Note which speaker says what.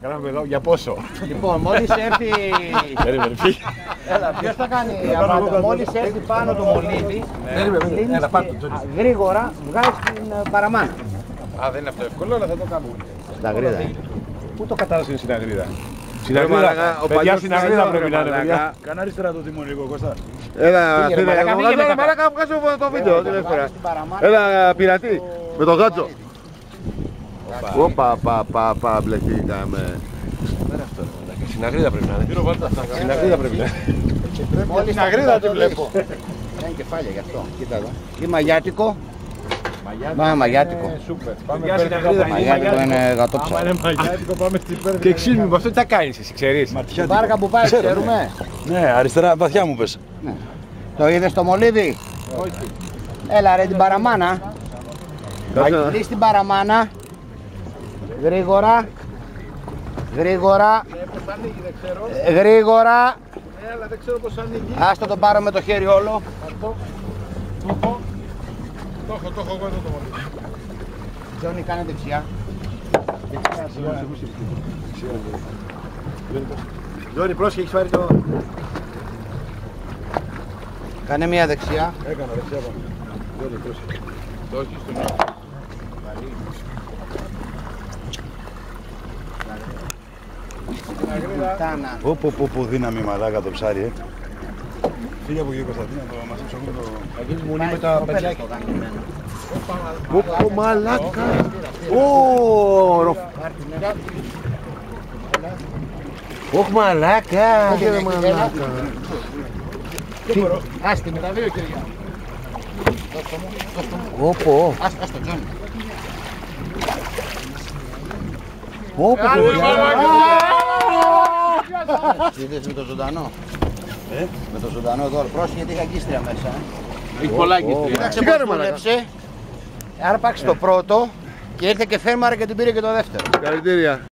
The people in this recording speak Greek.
Speaker 1: Κάναμε εδώ για πόσο.
Speaker 2: Λοιπόν, μόλις έρθει.
Speaker 1: Περίμενε, φύγε.
Speaker 2: Έλα, ποιος θα κάνει. Μόλις έρθει πάνω το μολύβι, γρήγορα βγάζει την παραμάνα.
Speaker 1: Α, δεν είναι αυτό εύκολο, αλλά θα το κάνουμε.
Speaker 2: Στα γρίδα.
Speaker 1: Πού το κατάλαβε στην αγρίδα. Στην αγρίδα, παιδιά, στην αγρίδα πρέπει να είναι, παιδιά.
Speaker 3: Κάνε αριστερά το τιμόνι λίγο, Κώστα.
Speaker 4: Έλα, φίλε, μαλάκα, βγάζω το βίντεο την φορά. Έλα, πειρατή, με το γάτσο. Όπα, πα, μπλεχτήκαμε.
Speaker 1: Στην αγρίδα πρέπει να είναι. Στην αγρίδα πρέπει να είναι.
Speaker 2: Μόλις στην αγρίδα τη βλέπω. Είναι κεφάλια γι' αυτό. Κοίτα εδώ. Ή μαγιάτικο. Μαγιάτικο.
Speaker 1: Παιδιά, στην αγρίδα
Speaker 2: Μαγιάτικο είναι γατόψα.
Speaker 3: Αν είναι μαγιάτικο, πάμε στην πέρα.
Speaker 1: Και εξήγησε με αυτό τι θα κάνεις εσύ, ξέρεις.
Speaker 2: Την μπάρκα που πάει, ξέρουμε.
Speaker 3: Ναι, αριστερά, βαθιά μου πες.
Speaker 2: Το είδες το μολύβι. Όχι. Έλα ρε την παραμάνα. Κλείς την παραμάνα. Γρήγορα. Γρήγορα. Γρήγορα.
Speaker 3: Αλλά δεν ξέρω πώς ανοίγει.
Speaker 2: Άστο τον πάρω με το χέρι όλο.
Speaker 3: Το έχω εγώ εδώ το μολύβι.
Speaker 2: Τζόνι, κάνε δεξιά.
Speaker 4: Τζόνι, πρόσχε, έχεις πάρει το...
Speaker 2: Κάνε μία δεξιά.
Speaker 3: Έκανα δεξιά πάνω. Τζόνι, πρόσχε.
Speaker 1: Το όχι στον
Speaker 2: Τάνα.
Speaker 3: Πω, δύναμη μαλάκα το ψάρι, Φύγε από εκεί, Κωνσταντίνα, το μας ψωμί το...
Speaker 1: Θα γίνει μουνί με τα πεντάκια.
Speaker 4: Πω, μαλάκα. Ω,
Speaker 2: Ωχ μαλάκα.
Speaker 4: ρε μαλάκα.
Speaker 2: Άστη με τα δύο χέρια. Όπο. Άστο Τζόνι. Όπο. Είδες με το ζωντανό. Με το ζωντανό εδώ. Πρόσεχε γιατί είχα αγκίστρια μέσα.
Speaker 1: Έχει πολλά εγκύστρια.
Speaker 2: Κοίταξε πώς δούλεψε. Άρπαξε το πρώτο και ήρθε και φέρμαρε και την πήρε και το δεύτερο.
Speaker 4: Καλητήρια.